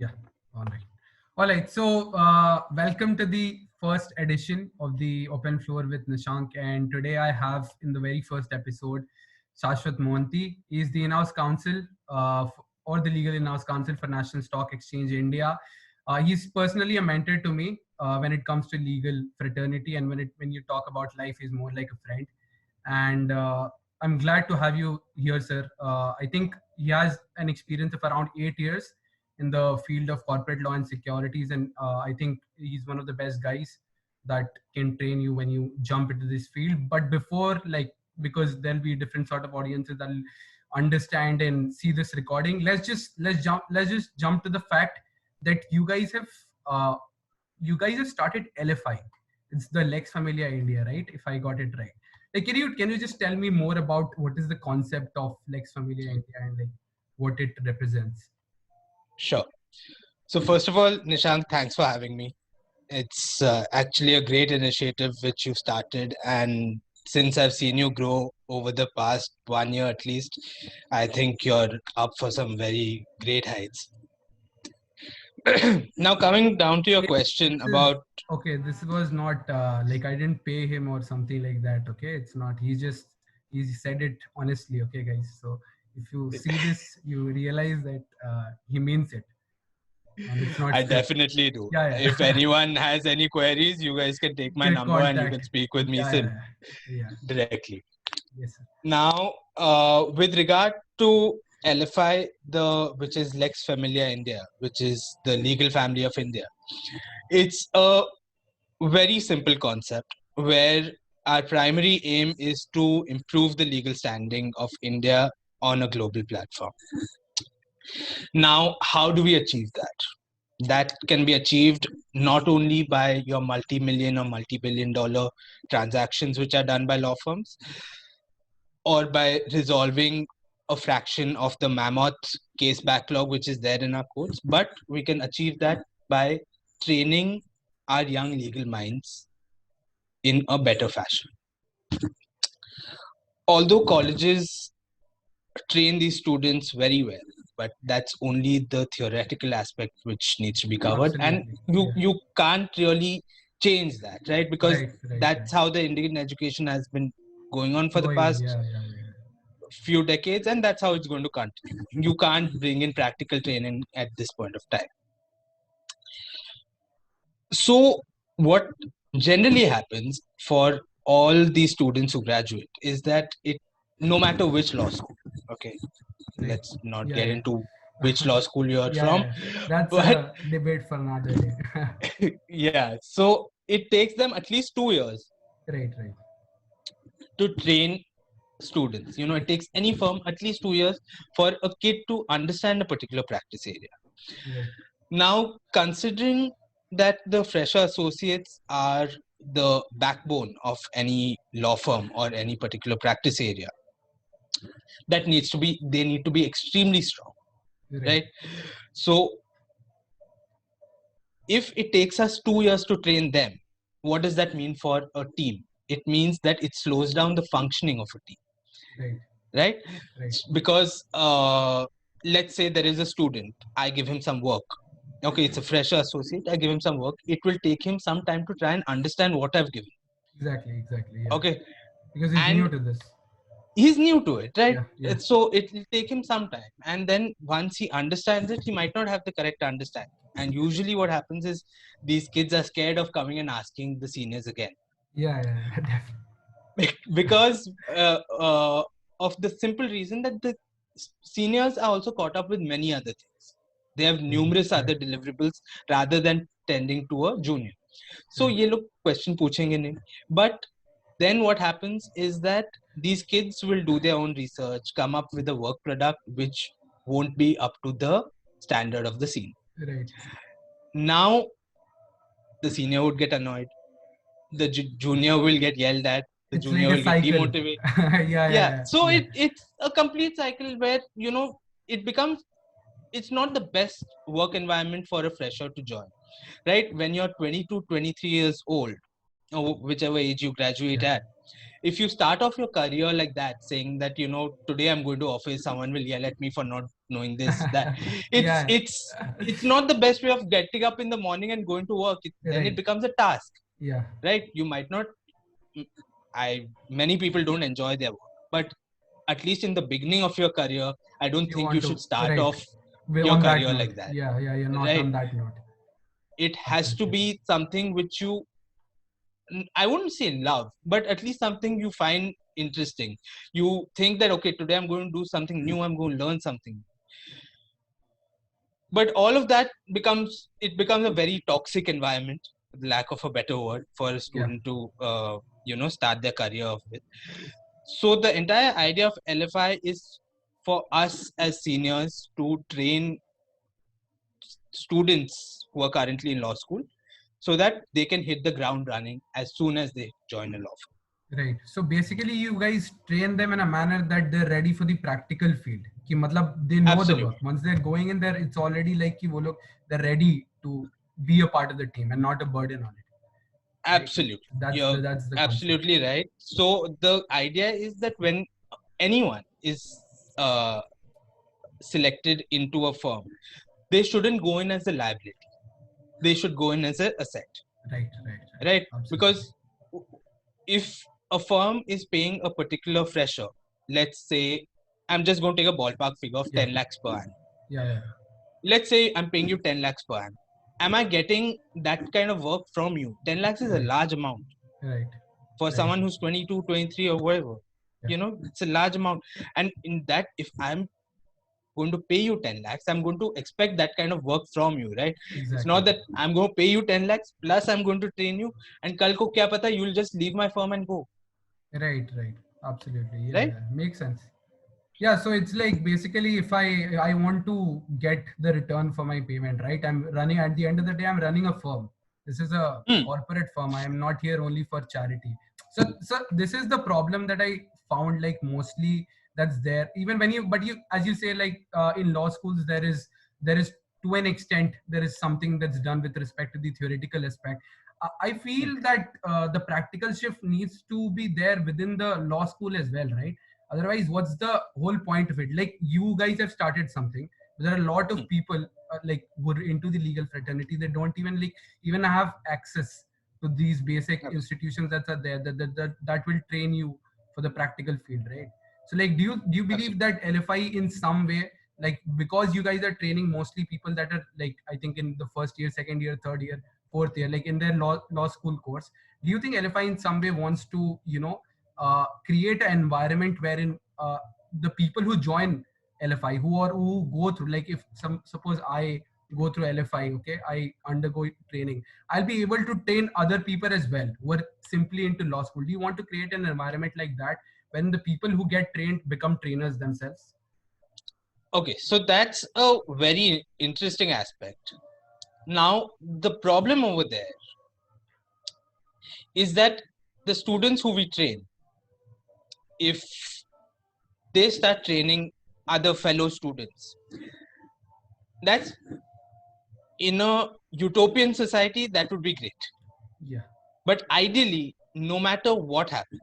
Yeah. All right. All right. So, welcome to the first edition of the Open Floor with Nihshank. And today I have in the very first episode Saswat Mohanty. He is the in-house counsel or the legal in-house counsel for National Stock Exchange India. He's personally a mentor to me when it comes to legal fraternity, and when you talk about life, he's more like a friend. And I'm glad to have you here, sir. I think he has an experience of around 8 years in the field of corporate law and securities, and I think he's one of the best guys that can train you when you jump into this field. But before, like, because there'll be different sort of audiences that'll understand and see this recording, let's just jump to the fact that uh, you guys have started LFI. It's the Lex Familia India, right? If I got it right. Like, can you just tell me more about what is the concept of Lex Familia India and like what it represents? Sure. So first of all, Nishant, thanks for having me. It's actually a great initiative which you started, and since I've seen you grow over the past 1 year at least, I think you're up for some very great heights. Now, coming down to your question This is about okay. This was not like I didn't pay him or something like that. Okay, it's not. He said it honestly. Okay, guys. So if you see this, you realize that he means it, and it's not I script. definitely do. Yeah, If yeah. anyone has any queries, you guys can take my Get number and you can contact. speak with me Yeah, yeah, yeah. directly. Yes, sir. Now, with regard to LFI, which is Lex Familia India, which is the legal family of India, it's a very simple concept where our primary aim is to improve the legal standing of India on a global platform. Now, how do we achieve that? That can be achieved not only by your multi-million or multi-billion dollar transactions which are done by law firms, or by resolving a fraction of the mammoth case backlog which is there in our courts, but we can achieve that by training our young legal minds in a better fashion. Although colleges train these students very well, but that's only the theoretical aspect which needs to be covered, and Absolutely. you Yeah. you can't really change that, right? Because Right, right, right. that's how the Indian education has been going on for the Going on. past Yeah, yeah, yeah. few decades, and that's how it's going to continue. You can't bring in practical training at this point of time. So what generally happens for all these students who graduate is that it no matter which law school, okay, Right. let's not Yeah, get yeah. into which law school you're Yeah, from, yeah. That's but a debate for another day. yeah, so it takes them at least 2 years Right, right. to train students. It takes any firm at least 2 years for a kid to understand a particular practice area. Right. Now, considering that the fresher associates are the backbone of any law firm or any particular practice area, they need to be extremely strong, Right. right? So if it takes us 2 years to train them, what does that mean for a team? It means that it slows down the functioning of a team, Right. right? Right. Because let's say there is a student, I give him some work. Okay, it's a fresher associate, I give him some work. It will take him some time to try and understand what I've given. Exactly, exactly. Yeah. Okay, Because he's new and to this. he's new to it, right? Yeah, yeah. So it will take him some time, and then once he understands it, he might not have the correct understanding. And usually what happens is these kids are scared of coming and asking the seniors again. Yeah, yeah, definitely. Because of the simple reason that the seniors are also caught up with many other things. They have numerous other Correct. deliverables rather than tending to a junior. So Correct. ये लोग question पूछेंगे नहीं. But then what happens is that these kids will do their own research, come up with a work product which won't be up to the standard of the senior. Right. Now the senior would get annoyed. The junior will get yelled at. The It's like junior a will get cycle. demotivated. Yeah, yeah, Yeah, yeah, so yeah. it's a complete cycle where it becomes, it's not the best work environment for a fresher to join, right? When you're 22, 23 years old, or whichever age you graduate Yeah. at, if you start off your career like that, saying that today I'm going to office, someone will yell at me for not knowing this, that. it's Yeah. it's it's not the best way of getting up in the morning and going to work. Then it Right. becomes a task, Yeah. right? You might not, I many people don't enjoy their work, but at least in the beginning of your career, I don't You think you want to, should start right. off We're your on that career note. like that, Yeah, yeah, you're not right? on that note. It has to Absolutely. be something which you, I wouldn't say love, but at least something you find interesting. You think that, okay, today I'm going to do something new, I'm going to learn something. But all of that becomes a very toxic environment, lack of a better word, for a Yeah. student to start their career off with. So the entire idea of LFI is for us as seniors to train students who are currently in law school so that they can hit the ground running as soon as they join a law firm. Right. So basically, you guys train them in a manner that they're ready for the practical field. कि मतलब they know the work. Absolutely. Once they're going in there, it's already like कि वो लोग they're ready to be a part of the team and not a burden on it. Right. Absolutely. You're That's the concept. absolutely right. So the idea is that when anyone is selected into a firm, they shouldn't go in as a liability. They should go in as an asset, Right. Right. Right. right? Absolutely. Because if a firm is paying a particular fresher, let's say, I'm just going to take a ballpark figure of Yeah. 10 lakhs per annum. Yeah. Yeah. Let's say I'm paying you 10 lakhs per annum. Am I getting that kind of work from you? 10 lakhs is a Right. large amount Right. for Right. someone who's 22, 23, or whatever. Yeah. It's a large amount. And in that, if I'm going to pay you 10 lakhs, I'm going to expect that kind of work from you, right? It's Exactly. not that I'm going to pay you 10 lakhs plus I'm going to train you, and kal ko kya pata, you'll just leave my firm and go, Right. Right. Absolutely. Yeah. right? Yeah. Makes sense. Yeah, so it's like basically if I want to get the return for my payment, right? I'm running at the end of the day, I'm running a firm. This is a Hmm. corporate firm. I am not here only for charity. So this is the problem that I found like mostly that's there. Even when you but you as you say like in law schools there is to an extent there is something that's done with respect to the theoretical aspect. I Hmm. feel that the practical shift needs to be there within the law school as well, right? Otherwise, what's the whole point of it? Like you guys have started something. There are a lot Hmm. of people like who are into the legal fraternity. They don't even have access to these basic institutions that are there that will train you for the practical field, right? So like, do you believe Absolutely. that LFI in some way, like because you guys are training mostly people that are like I think in the first year, second year, third year, fourth year, like in their law school course, do you think LFI in some way wants to create an environment wherein the people who join LFI who go through like if suppose I go through LFI, okay, I undergo training, I'll be able to train other people as well who are simply into law school. Do you want to create an environment like that when the people who get trained become trainers themselves? Okay, so that's a very interesting aspect. Now, the problem over there is that the students who we train, if they start training other fellow students, that's in a utopian society, that would be great. Yeah. But ideally, no matter what happens,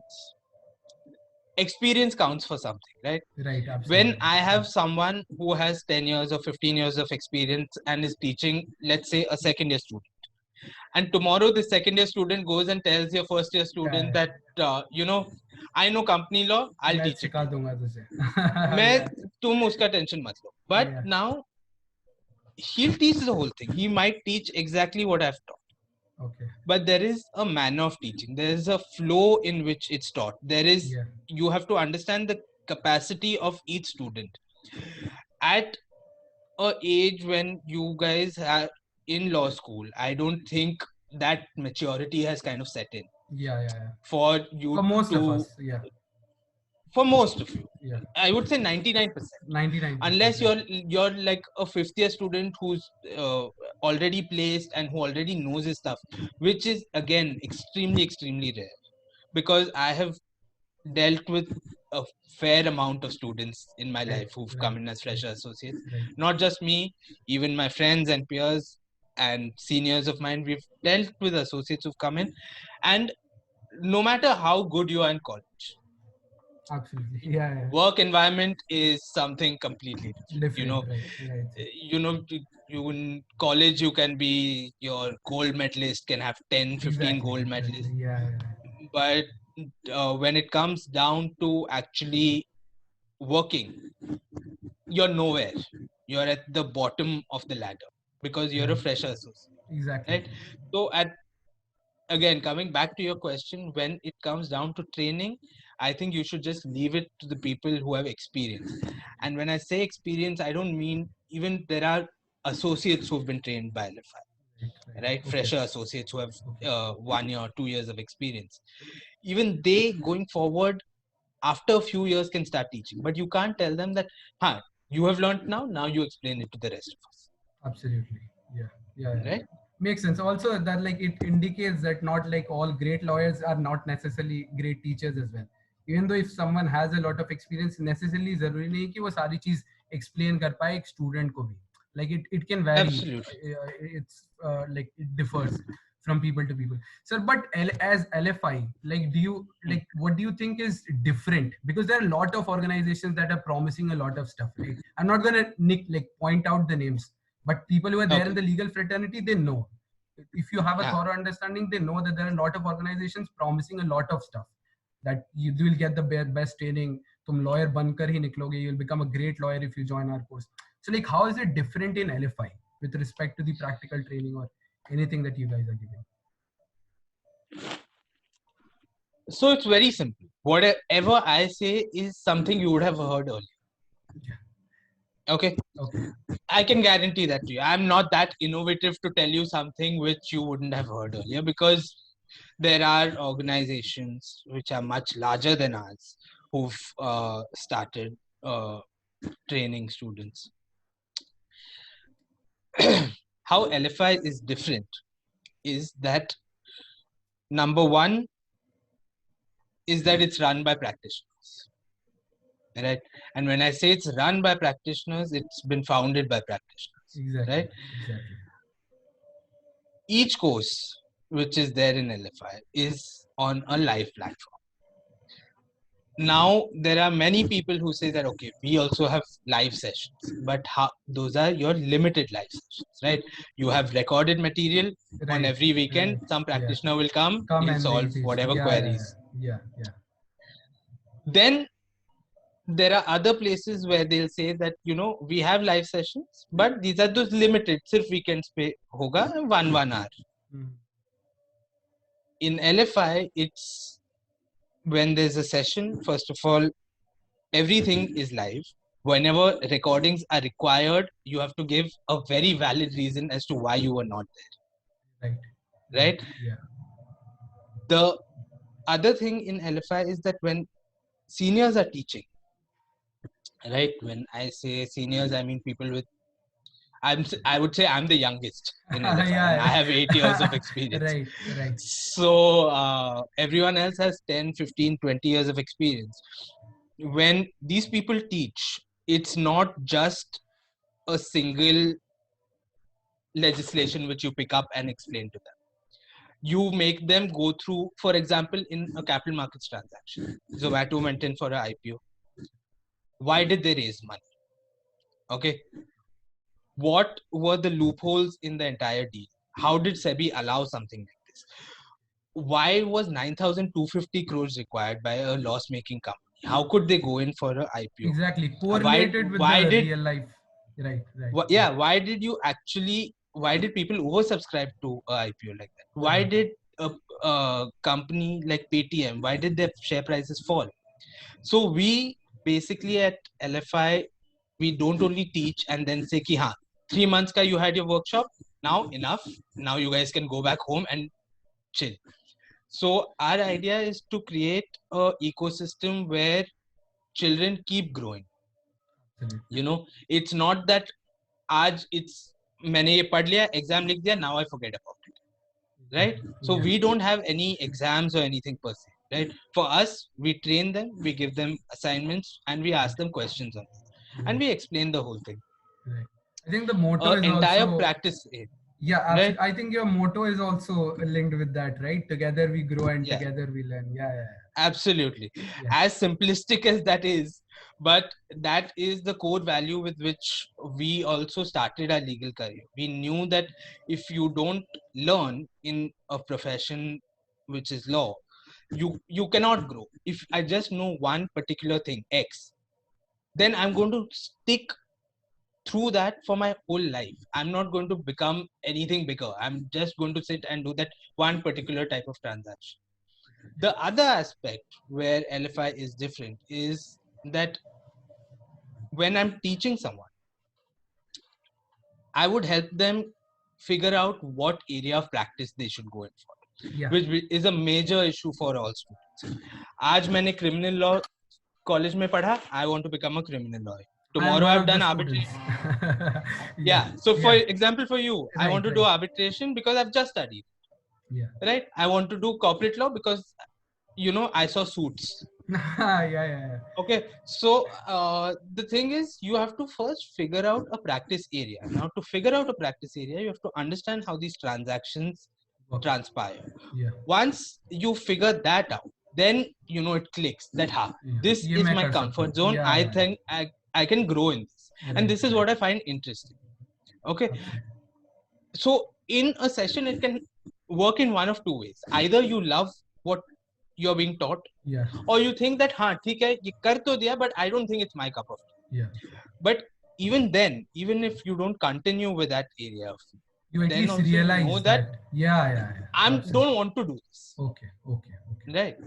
experience counts for something, right? Right. When Absolutely. I Yeah. have someone who has 10 years or 15 years of experience and is teaching, let's say, a second year student, and tomorrow the second year student goes and tells your first year student Yeah. that, I know company law, I'll मैं teach it सिखा to you. दूंगा तुझे. मैं Yeah. तुम उसका tension मत लो. But Yeah. now he'll teach the whole thing. He might teach exactly what I've taught. Okay. But there is a manner of teaching. There is a flow in which it's taught. Yeah. You have to understand the capacity of each student. At a age when you guys are in law school, I don't think that maturity has kind of set in Yeah. Yeah. Yeah. for For you most of to, us. Yeah. for most of you. Yeah. I would say 99%. 99%. Unless Right. you're like a fifth year student who's already placed and who already knows his stuff, which is again extremely rare, because I have dealt with a fair amount of students in my Right. life who've Right. come in as Right. fresher associates. Right. Not just me, even my friends and peers and seniors of mine, we've dealt with associates who've come in. And no matter how good you are in college, Absolutely. Yeah, yeah. Work environment is something completely different. Different, right, right, right. You in college you can be your gold medalist, can have 10, 15 Exactly, gold exactly. medalists, Yeah, yeah. but when it comes down to actually working, you're nowhere. You're at the bottom of the ladder because you're a Right. fresher associate, Exactly. right? So at again, coming back to your question, when it comes down to training, I think you should just leave it to the people who have experience. And when I say experience, I don't mean, even there are associates who've been trained by Right, LFI, right. right? Okay. Fresher associates who have Okay. 1 year or 2 years of experience. Even they, going forward, after a few years, can start teaching. But you can't tell them that, huh, you have learned now you explain it to the rest of us, Absolutely. Yeah. Yeah, yeah. right? Makes sense. Also, that like it indicates that not like all great lawyers are not necessarily great teachers as well. Even though if someone has a lot of experience, necessarily जरूरी नहीं कि वो सारी चीज explain कर पाए एक student को भी. Like it can vary. Absolutely. It's like it differs from people to people. Sir, but as LFI, like do you Hmm. like what do you think is different? Because there are a lot of organizations that are promising a lot of stuff, right? I'm not gonna like point out the names, but people who are there in Okay. the legal fraternity, they know. If you have a Yeah. thorough understanding, they know that there are a lot of organizations promising a lot of stuff, that you will get the best training. तुम lawyer बनकर ही निकलोगे. You'll become a great lawyer if you join our course. So like, how is it different in LFI with respect to the practical training or anything that you guys are giving? So it's very simple. Whatever I say is something you would have heard earlier. Yeah. Okay. Okay. I can guarantee that to you. I'm not that innovative to tell you something which you wouldn't have heard earlier, because there are organizations which are much larger than ours who've started training students. How LFI is different is that, number one, is that it's run by practitioners, right? And when I say it's run by practitioners, it's been founded by practitioners, Exactly. right? Exactly. Each course which is there in LFI is on a live platform. Now there are many people who say that, okay, we also have live sessions, but how, those are your limited live sessions, right? You have recorded material. On Right. every weekend Right. some Yeah. practitioner will come, Come he'll and they'll solve teach. whatever Yeah. Yeah. queries. Yeah. Yeah. Then there are other places where they'll say that, we have live sessions, but these are those limited, sirf weekends pe hoga 1 hour. Mm. In LFI, it's when there's a session, first of all, everything is live. Whenever recordings are required, you have to give a very valid reason as to why you were not Right. there, Right. right? Yeah. The other thing in LFI is that when seniors are teaching, right? When I say seniors, I mean people with, I would say I'm the youngest in LFI and I Yeah. have 8 years of experience. Right. Right. So everyone else has 10, 15, 20 years of experience. When these people teach, it's not just a single legislation which you pick up and explain to them. You make them go through, for example, in a capital markets transaction, Zomato went in for an IPO. Why did they raise money? Okay. What were the loopholes in the entire deal? How did SEBI allow something like this? Why was 9,250 crores required by a loss-making company? How could they go in for an IPO? Exactly. Why? Correlated with Why the did? real life. Right. Right. Yeah. Why did you actually? Why did people oversubscribe to a IPO like that? Why Right. did a company like Paytm? Why did their share prices fall? So we basically at LFI, we don't only teach and then say ki ha, 3 months ka you had your workshop, now enough, now you guys can go back home and chill. So our idea is to create a ecosystem where children keep growing. Absolutely. It's not that आज it's मैंने ये पढ़ लिया, exam लिख दिया, now I forget about it, right? Exactly. So Yeah. we don't have any exams or anything per se, right? For us, we train them, we give them assignments, and we ask them questions on it, and Right. we explain the whole thing. Right. I think the motto is Entire also, practice aid, yeah, right? absolutely. I think your motto is also linked with that, right? Together we grow and Yeah. together we learn. Yeah, yeah, Absolutely. Yeah. As simplistic as that is, but that is the core value with which we also started our legal career. We knew that if you don't learn in a profession which is law, you cannot grow. If I just know one particular thing, X, then I'm going to stick through that for my whole life. I'm not going to become anything bigger. I'm just going to sit and do that one particular type of transaction. The other aspect where LFI is different is that when I'm teaching someone, I would help them figure out what area of practice they should go in for, Yeah. which is a major issue for all students. आज मैंने criminal law college में पढ़ा, I want to become a criminal lawyer. I am Tomorrow one I've of the done students. arbitration. Yeah. Yeah. So for Yeah. example, for you, I Right. want to do Right. arbitration because I've just studied. Yeah. Right. I want to do corporate law because I saw Suits. Yeah. Yeah. Okay, so the thing is, you have to first figure out a practice area. Now, to figure out a practice area, you have to understand how these transactions Work. transpire. Yeah. Once you figure that out, then it clicks that Yeah. this ये is मैं my कर सकता comfort हूँ. zone. Yeah. I Yeah. think I can grow in this, Yeah. and Right. this is Right. what I find interesting. Okay, Absolutely. so in a session, it can work in one of two ways. Either you love what you're being taught, Yeah. or you think that हाँ ठीक है ये कर तो दिया, but I don't think it's my cup of tea. Yeah. But even then, even if you don't continue with that area of field, You at then least also you know realize that that. Yeah. Yeah. Yeah. I Absolutely. don't want to do this. Okay. Okay. Okay. Right.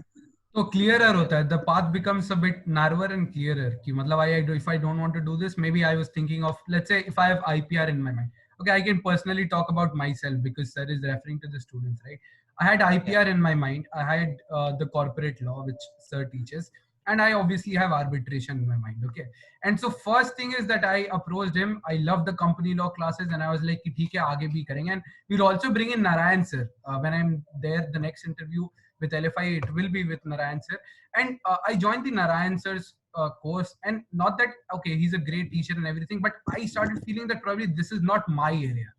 तो clearer होता है, the path becomes a bit narrower and clearer कि मतलब I if I don't want to do this, maybe I was thinking of, let's say if I have IPR in my mind, okay, I can personally talk about myself because sir is referring to the students, right? I had IPR in my mind. I had the corporate law which sir teaches, and I obviously have arbitration in my mind. Okay, and so first thing is that I approached him. I love the company law classes, and I was like कि ठीक है आगे भी करेंगे, and we'll also bring in Narayan sir when I'm there. The next interview with LFI, it will be with Narayan sir, and I joined the Narayan sir's course, and not that okay, he's a great teacher and everything, but I started feeling that probably this is not my area,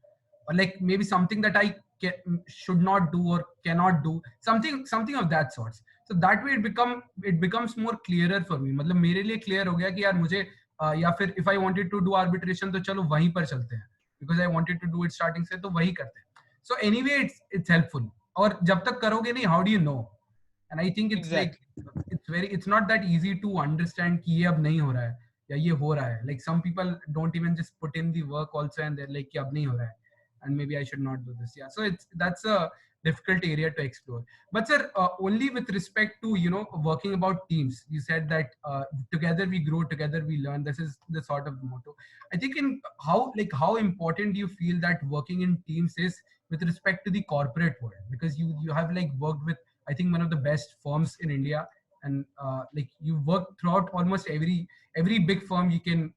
or like maybe something that I should not do or cannot do, something of that sorts. So that way it becomes more clearer for me. मतलब मेरे लिए clear हो गया कि यार मुझे या फिर if I wanted to do arbitration तो चलो वहीं पर चलते हैं, because I wanted to do it starting से, तो वही करते हैं. So anyway, it's helpful. और जब तक करोगे नहीं, how do you know? And I think it's like it's not that easy to understand कि ये अब नहीं हो रहा है या ये हो रहा है. Like some people don't even just put in the work also, and they're like कि अब नहीं हो रहा है, and maybe I should not do this. Yeah, so that's a difficult area to explore. But sir, only with respect to working about teams, you said that together we grow, together we learn. This is the sort of motto. I think in how important do you feel that working in teams is with respect to the corporate world, because you have like worked with, I think, one of the best firms in India, and like you worked throughout almost every big firm you can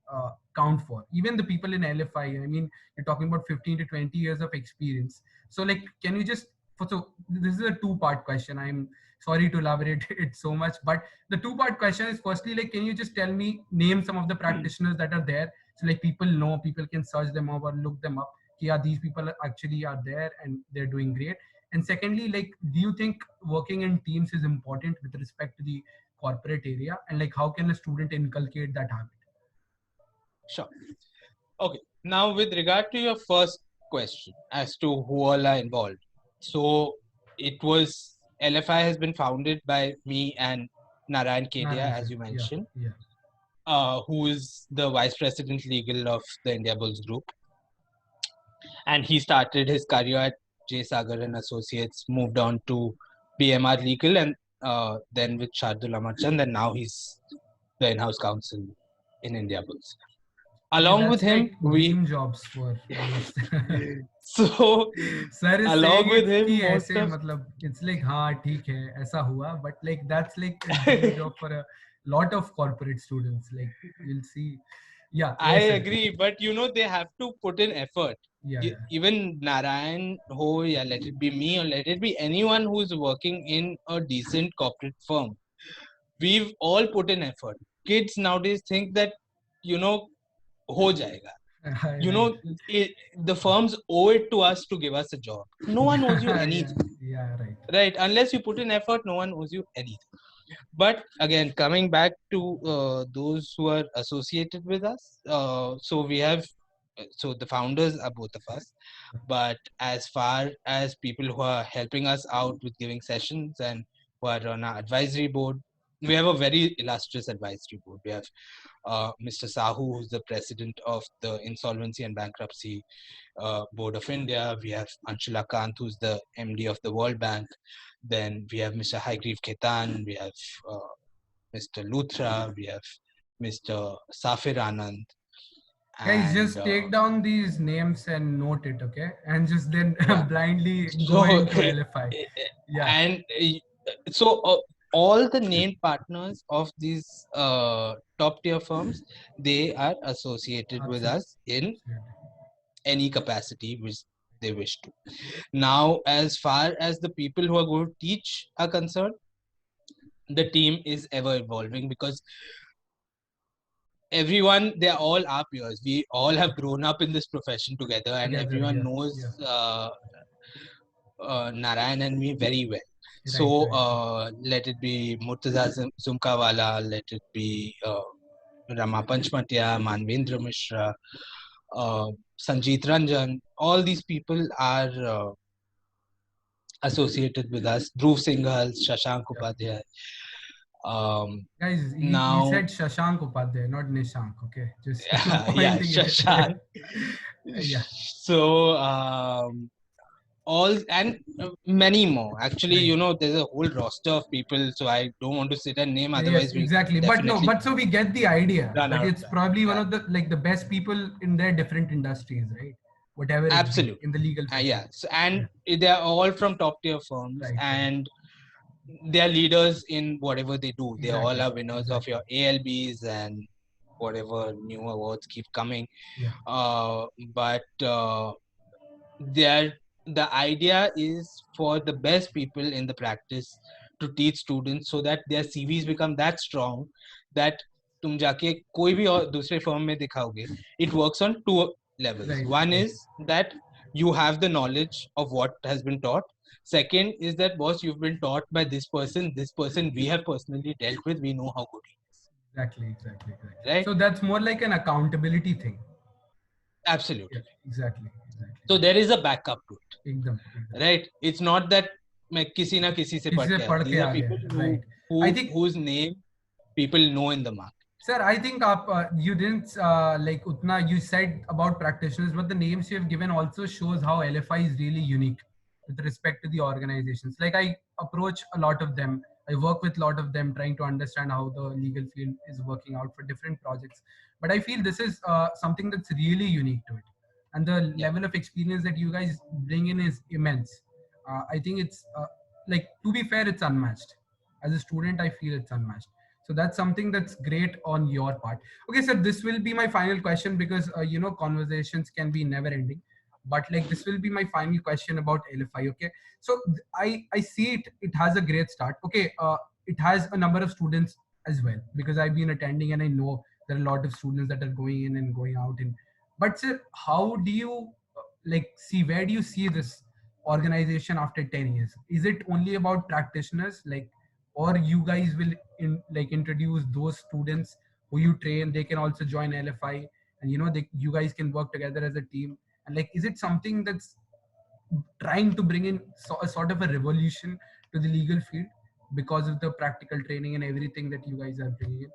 count for, even the people in LFI. I mean, you're talking about 15 to 20 years of experience. So like, can you just, so this is a two-part question. I'm sorry to elaborate it so much, but the two-part question is, firstly, like, can you just tell me, name some of the practitioners that are there, so like people can search them up or look them up. Yeah, these people actually are there and they're doing great. And secondly, like, do you think working in teams is important with respect to the corporate area, and like how can a student inculcate that habit? Sure. Okay. Now, with regard to your first question as to who all are involved, so it was LFI has been founded by me and Narayan Kedia, as you mentioned, who is the vice president legal of the India Bulls Group, and he started his career at J Sagar and Associates, moved on to BMR Legal, and then with Shardul Amarchand, and now he's the in-house counsel in India Bulls. Along with him, like dream jobs for most. So Sir is along saying with it him, कि most ऐसे of मतलब it's like हाँ ठीक है ऐसा हुआ, but like that's like a dream job for a lot of corporate students. Like you'll see, yeah. I Yes, sir. agree, but they have to put in effort. Yeah. Even Narayan, ho, yeah, let it be me or let it be anyone who's working in a decent corporate firm, we've all put in effort. Kids nowadays think that ho jayega. The firms owe it to us to give us a job. No one owes you anything. Yeah, right. Right? Unless you put in effort, no one owes you anything. But again, coming back to those who are associated with us, so we have, so the founders are both of us. But as far as people who are helping us out with giving sessions and who are on our advisory board, we have a very illustrious advisory board. We have Mr. Sahu, who's the president of the Insolvency and Bankruptcy Board of India. We have Anshula Kant, who's the MD of the World Bank. Then we have Mr. Haigreev Ketan. We have uh, Mr. Luthra. We have Mr. Safir Anand. Guys, And just take down these names and note it, okay? And just then yeah, blindly go so into LFI. Yeah, and so all the named partners of these top tier firms, they are associated with absolutely. us in Absolutely. any capacity which they wish to. Now, as far as the people who are going to teach are concerned, the team is ever evolving because everyone, they're all our peers. We all have grown up in this profession together, and Together, everyone yeah, knows yeah. Narayan and me very well. Right, So right. let it be Murtaza Zumkawala, let it be Rama Panchmatia, Manvendra Mishra, uh, Sanjeet Ranjan, all these people are associated with us. Dhruv Singhal, Shashank Yeah. Upadhyay. Um, Guys, he now, said Shashank Upadhyay, not Nishank, okay? Just yeah, pointing it. Shashank. Yeah, So, all and many more. Actually, right. there's a whole roster of people, so I don't want to sit and name. Yes, Otherwise, we'll exactly. But no, definitely but so we get the idea run that out of it's time. probably one Yeah, of the like the best people in their different industries, right? Whatever it be absolutely. in the legal field. Yeah, so, and Yeah, they are all from top tier firms, right, right. and they are leaders in whatever they do. They all Exactly, are winners of exactly. your ALBs and whatever new awards keep coming. Yeah, Uh, but there, the idea is for the best people in the practice to teach students so that their CVs become that strong that तुम जाके कोई भी और दूसरे firm में दिखाओगे. It works on two levels. right, One right. is that you have the knowledge of what has been taught. Second is that, boss, you've been taught by this person. This person we have personally dealt with. We know how good he Exactly, exactly, exactly. is, right? So that's more like an accountability thing. Yeah, Absolutely. exactly, exactly. So there is a backup to एकदम, it, एकदम. right? It's not that मैं किसी ना किसी से किसी पढ़ से के आया. पढ़ के These are आ people गए, who right? who I think whose name people know in the market. Sir, I think you didn't like Utna. You said about practitioners, but the names you have given also shows how LFI is really unique with respect to the organizations. Like I approach a lot of them. I work with a lot of them, trying to understand how the legal field is working out for different projects. But I feel this is something that's really unique to it, and the Yeah. level of experience that you guys bring in is immense. I think it's like, to be fair, it's unmatched. As a student, I feel it's unmatched. So that's something that's great on your part. Okay, sir, this will be my final question because conversations can be never ending. But like this will be my final question about LFI. Okay, so I see it has a great start. Okay, it has a number of students as well because I've been attending and I know there are a lot of students that are going in and going out. And but sir, how do you like see, where do you see this organization after 10 years? Is it only about practitioners, like, or you guys will introduce those students who you train, they can also join LFI, and you guys can work together as a team? And like, is it something that's trying to bring in a sort of a revolution to the legal field because of the practical training and everything that you guys are bringing in?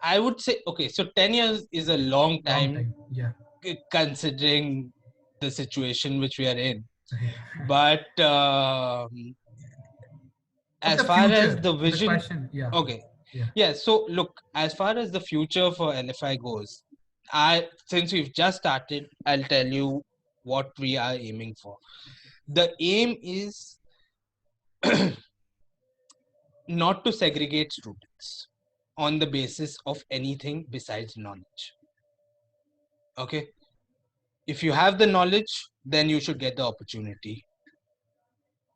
I would say, okay, so 10 years is a long Long time time, yeah. considering the situation which we are in. Right. But But as the far as future, the the vision, question, yeah, okay, yeah, yeah. So look, as far as the future for LFI goes, since we've just started, I'll tell you what we are aiming for. The aim is not to segregate students on the basis of anything besides knowledge. Okay, if you have the knowledge, then you should get the opportunity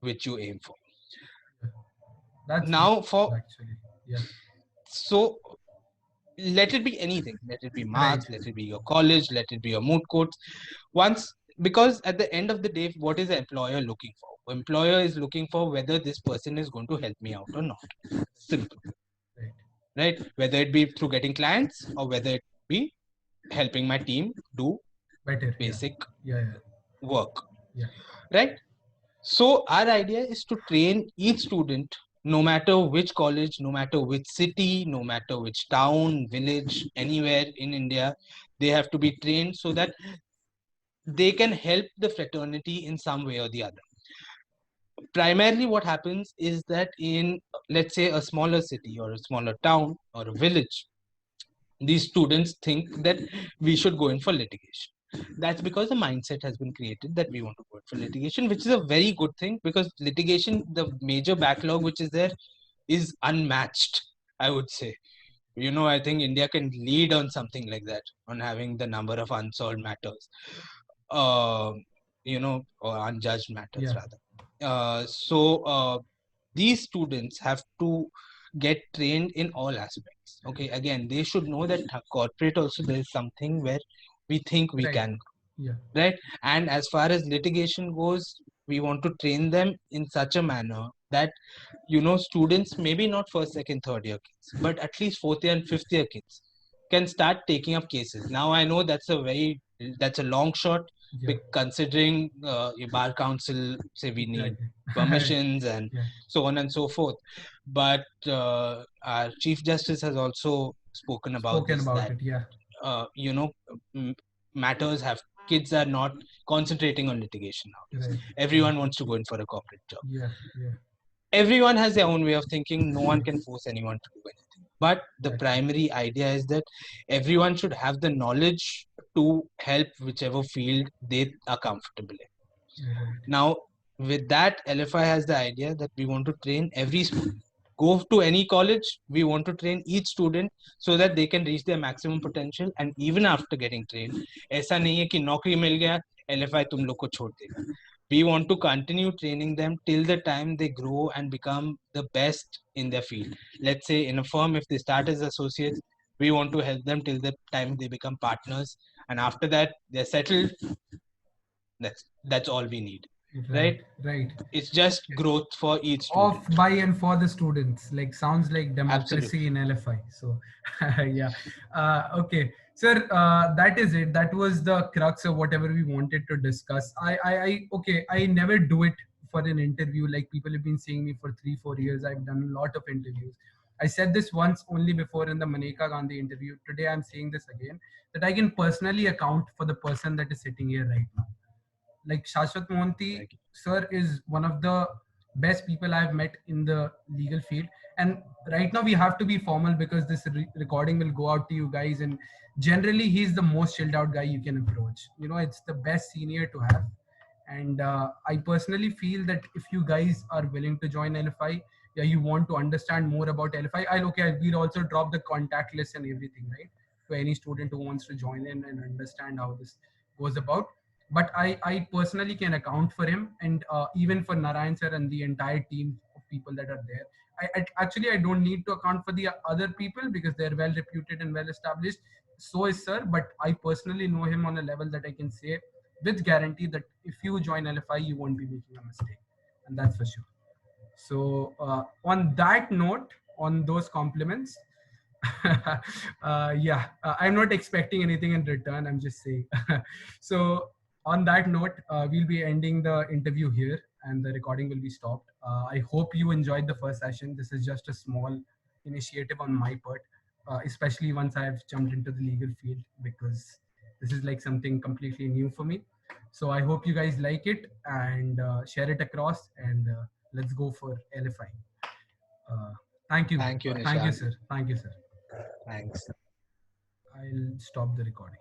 which you aim for. that's Now, for beautiful actually. Yeah, so let it be anything. Let it be right. marks. Let it be your college. Let it be your moot courts. Once, because at the end of the day, what is the employer looking for? Employer is looking for whether this person is going to help me out or not. Simple. Right. Right? Whether it be through getting clients or whether it be helping my team do Better. Yeah. basic Yeah. Yeah. work. Yeah. Right? So our idea is to train each student, no matter which college, no matter which city, no matter which town, village, anywhere in India, they have to be trained so that they can help the fraternity in some way or the other. Primarily, what happens is that in, let's say, a smaller city or a smaller town or a village, these students think that we should go in for litigation. That's because the mindset has been created that we want to go in for litigation, which is a very good thing, because litigation, the major backlog which is there, is unmatched, I would say. I think India can lead on something like that, on having the number of unsolved matters, uh, or unjudged matters Yeah. rather. So these students have to get trained in all aspects. Okay, again, they should know that corporate also there is something where we think we Right. can, Yeah. right? And as far as litigation goes, we want to train them in such a manner that students, maybe not first, second, third year kids, but at least fourth year and fifth year kids can start taking up cases. Now I know that's a long shot, Yeah. considering your bar council say we need Exactly. permissions and Yeah. so on and so forth. But our chief justice has also spoken about Spoken this, about that it. Yeah. uh, you know m- matters have kids are not concentrating on litigation nowadays. Right. Right. Everyone wants to go in for a corporate job. Yeah. Yeah. Everyone has their own way of thinking. No one can force anyone to do anything, but the Right. primary idea is that everyone should have the knowledge to help whichever field they are comfortable in. Right. Now, with that, LFI has the idea that we want to train every student. Go to any college, we want to train each student so that they can reach their maximum potential. And even after getting trained, ऐसा नहीं है कि नौकरी मिल गया, LFI तुम लोग को छोड़ देगा. We want to continue training them till the time they grow and become the best in their field. Let's say in a firm, if they start as associates, we want to help them till the time they become partners. And after that, they're settled. That's all we need, Right. right? Right. It's just growth for each Of, student. by, and for the students, like sounds like democracy Absolutely. in LFI. So yeah. Okay, sir, that is it. That was the crux of whatever we wanted to discuss. Okay, I never do it for an interview. Like, people have been seeing me for 3-4 years. I've done a lot of interviews. I said this once only before in the Maneka Gandhi interview. Today I'm saying this again, that I can personally account for the person that is sitting here right now. Like, Saswat Mohanty Thank you. sir is one of the best people I've met in the legal field. And right now we have to be formal because this recording will go out to you guys. And generally, he's the most chilled out guy you can approach. It's the best senior to have. And I personally feel that if you guys are willing to join LFI, yeah, you want to understand more about LFI, we'll also drop the contact list and everything, right? To any student who wants to join in and understand how this goes about. But I personally can account for him, and even for Narayan sir and the entire team of people that are there. Actually, I don't need to account for the other people because they're well reputed and well established. So is sir, but I personally know him on a level that I can say with guarantee that if you join LFI, you won't be making a mistake, and that's for sure. So on that note, on those compliments, yeah, I'm not expecting anything in return. I'm just saying. So on that note, we'll be ending the interview here, and the recording will be stopped. I hope you enjoyed the first session. This is just a small initiative on my part, especially once I've jumped into the legal field, because this is like something completely new for me. So I hope you guys like it and share it across, and let's go for LFI. Uh, Thank you. Thank you, Thank you, Nishant. sir. Thank you, sir. Thanks. I'll stop the recording.